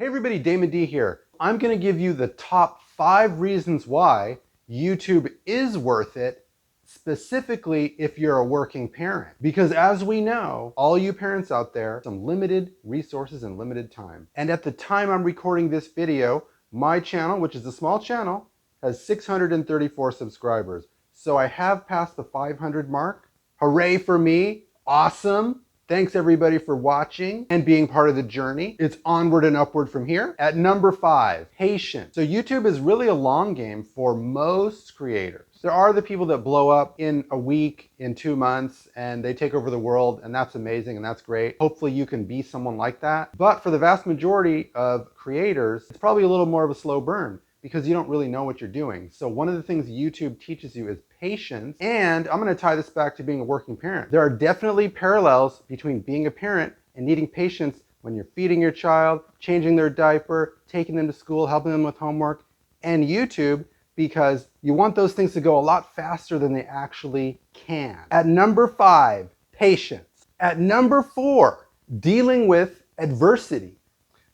Hey everybody, Damon D here. I'm going to give you the top 5 reasons why YouTube is worth it, specifically if you're a working parent. Because as we know, all you parents out there, some limited resources and limited time. And at the time I'm recording this video, my channel, which is a small channel, has 634 subscribers. So I have passed the 500 mark. Hooray for me. Awesome. Thanks everybody for watching and being part of the journey. It's onward and upward from here. At number 5, patience. So YouTube is really a long game for most creators. There are the people that blow up in a week, in 2 months, and they take over the world, and that's amazing and that's great. Hopefully you can be someone like that. But for the vast majority of creators, it's probably a little more of a slow burn because you don't really know what you're doing. So one of the things YouTube teaches you is patience, and I'm gonna tie this back to being a working parent. There are definitely parallels between being a parent and needing patience when you're feeding your child, changing their diaper, taking them to school, helping them with homework, and YouTube, because you want those things to go a lot faster than they actually can. At number 5, patience. At number 4, dealing with adversity.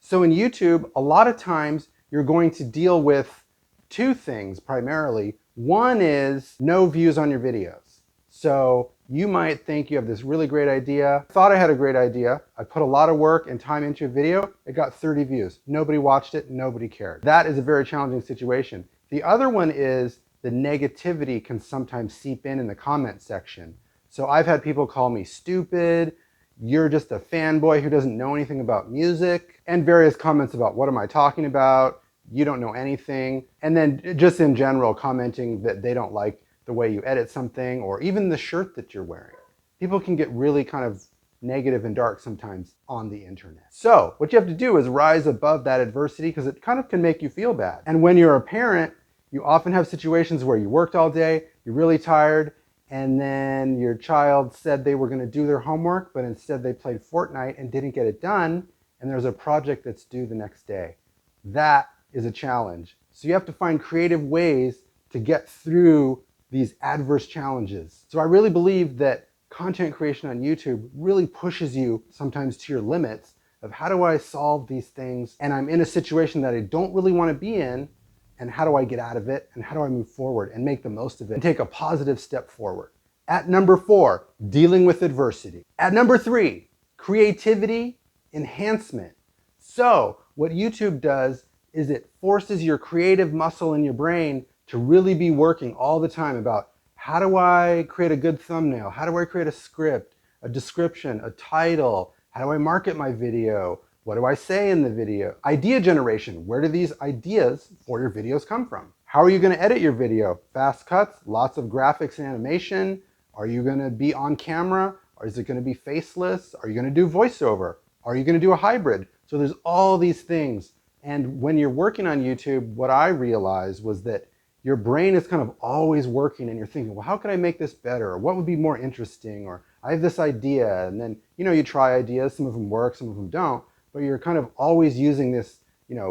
So in YouTube, a lot of times you're going to deal with 2 things primarily. One is no views on your videos. So you might think you have this really great idea. I thought I had a great idea. I put a lot of work and time into a video. It got 30 views. Nobody watched it. Nobody cared. That is a very challenging situation. The other one is the negativity can sometimes seep in the comment section. So I've had people call me stupid. You're just a fanboy who doesn't know anything about music, and various comments about what am I talking about? You don't know anything. And then just in general commenting that they don't like the way you edit something or even the shirt that you're wearing. People can get really kind of negative and dark sometimes on the internet. So what you have to do is rise above that adversity because it kind of can make you feel bad. And when you're a parent, you often have situations where you worked all day, you're really tired, and then your child said they were going to do their homework, but instead they played Fortnite and didn't get it done, and there's a project that's due the next day. That is a challenge. So you have to find creative ways to get through these adverse challenges. So I really believe that content creation on YouTube really pushes you sometimes to your limits of how do I solve these things, and I'm in a situation that I don't really want to be in, and how do I get out of it, and how do I move forward and make the most of it and take a positive step forward. At number 4, dealing with adversity. At number 3, creativity enhancement. So what YouTube does is it forces your creative muscle in your brain to really be working all the time about how do I create a good thumbnail? How do I create a script, a description, a title? How do I market my video? What do I say in the video? Idea generation. Where do these ideas for your videos come from? How are you going to edit your video? Fast cuts, lots of graphics and animation. Are you going to be on camera? Or is it going to be faceless? Are you going to do voiceover? Are you going to do a hybrid? So there's all these things. And when you're working on YouTube, what I realized was that your brain is kind of always working and you're thinking, well, how can I make this better? Or what would be more interesting? Or I have this idea. And then, you try ideas. Some of them work, some of them don't. But you're kind of always using this,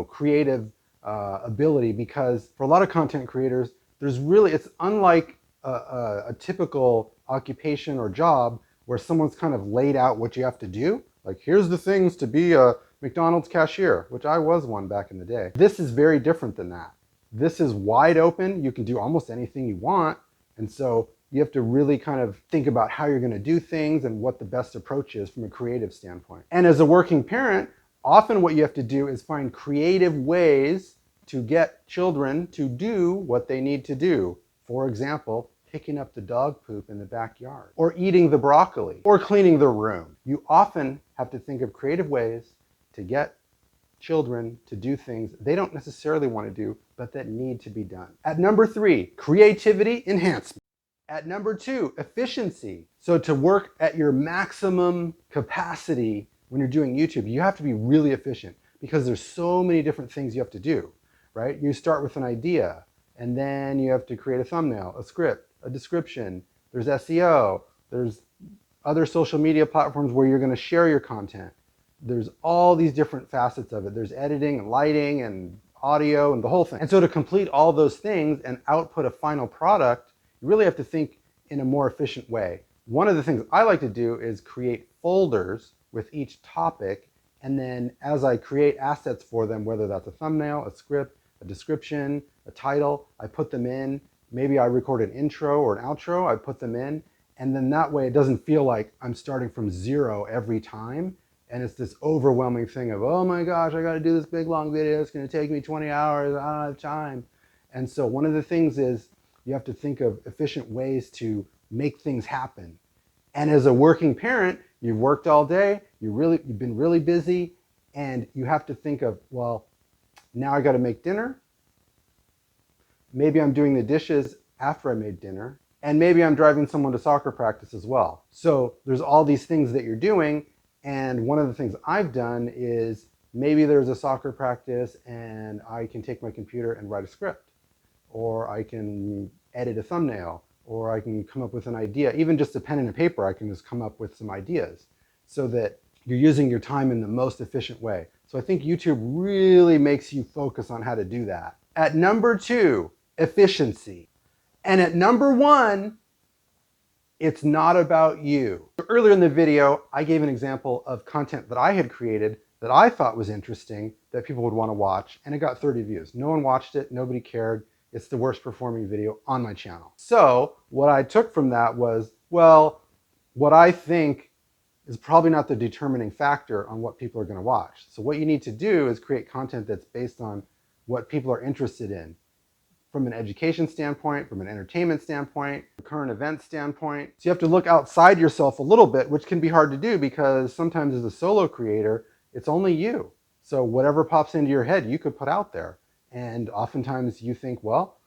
creative ability, because for a lot of content creators, it's unlike a typical occupation or job where someone's kind of laid out what you have to do. Like, here's the things to be a McDonald's cashier, which I was one back in the day. This is very different than that. This is wide open. You can do almost anything you want. And so you have to really kind of think about how you're going to do things and what the best approach is from a creative standpoint. And as a working parent, often what you have to do is find creative ways to get children to do what they need to do. For example, picking up the dog poop in the backyard, or eating the broccoli, or cleaning the room. You often have to think of creative ways to get children to do things they don't necessarily want to do, but that need to be done. At number 3, creativity enhancement. At number 2, efficiency. So to work at your maximum capacity when you're doing YouTube, you have to be really efficient because there's so many different things you have to do, right? You start with an idea, and then you have to create a thumbnail, a script, a description. There's SEO. There's other social media platforms where you're going to share your content. There's all these different facets of it. There's editing and lighting and audio and the whole thing. And so to complete all those things and output a final product, you really have to think in a more efficient way. One of the things I like to do is create folders with each topic And then as I create assets for them, whether that's a thumbnail, a script, a description, a title, I put them in. Maybe I record an intro or an outro, I put them in. And then that way it doesn't feel like I'm starting from zero every time. And it's this overwhelming thing of, oh my gosh, I got to do this big long video. It's going to take me 20 hours. I don't have time. And so one of the things is you have to think of efficient ways to make things happen. And as a working parent, you've worked all day, you've been really busy, and you have to think of, well, now I got to make dinner. Maybe I'm doing the dishes after I made dinner, and maybe I'm driving someone to soccer practice as well. So there's all these things that you're doing, and one of the things I've done is maybe there's a soccer practice and I can take my computer and write a script, or I can edit a thumbnail, or I can come up with an idea. Even just a pen and a paper, I can just come up with some ideas so that you're using your time in the most efficient way. So I think YouTube really makes you focus on how to do that. At number 2, efficiency. And at number 1, it's not about you. Earlier in the video, I gave an example of content that I had created that I thought was interesting, that people would want to watch, and it got 30 views. No one watched it, nobody cared. It's the worst performing video on my channel. So what I took from that was, well, what I think is probably not the determining factor on what people are going to watch. So what you need to do is create content that's based on what people are interested in, from an education standpoint, from an entertainment standpoint, a current event standpoint. So you have to look outside yourself a little bit, which can be hard to do because sometimes as a solo creator, it's only you. So whatever pops into your head, you could put out there. And oftentimes you think, well,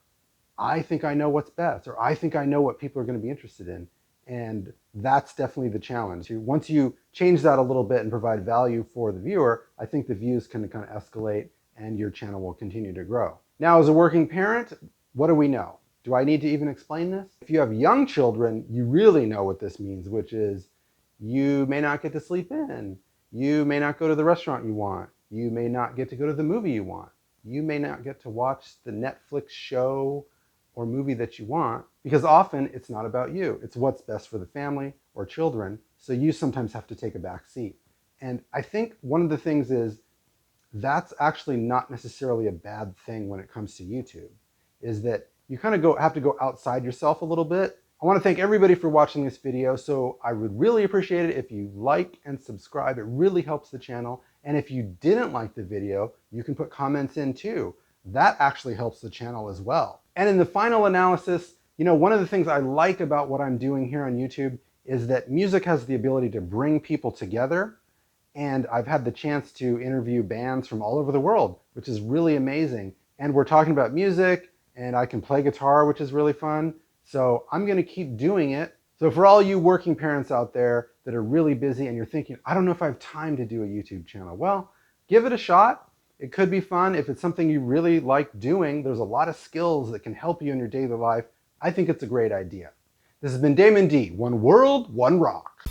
I think I know what's best, or I think I know what people are going to be interested in. And that's definitely the challenge. Once you change that a little bit and provide value for the viewer, I think the views can kind of escalate and your channel will continue to grow. Now, as a working parent, what do we know? Do I need to even explain this? If you have young children, you really know what this means, which is you may not get to sleep in. You may not go to the restaurant you want. You may not get to go to the movie you want. You may not get to watch the Netflix show or movie that you want, because often it's not about you. It's what's best for the family or children. So you sometimes have to take a back seat. And I think one of the things is that's actually not necessarily a bad thing when it comes to YouTube, is that you kind of have to go outside yourself a little bit. I want to thank everybody for watching this video. So I would really appreciate it if you like and subscribe. It really helps the channel. And if you didn't like the video, you can put comments in too. That actually helps the channel as well. And in the final analysis, one of the things I like about what I'm doing here on YouTube is that music has the ability to bring people together. And I've had the chance to interview bands from all over the world, which is really amazing. And we're talking about music, and I can play guitar, which is really fun. So I'm going to keep doing it. So for all you working parents out there that are really busy and you're thinking, I don't know if I have time to do a YouTube channel. Well, give it a shot. It could be fun. If it's something you really like doing, there's a lot of skills that can help you in your daily life. I think it's a great idea. This has been Damon D. One World, One Rock.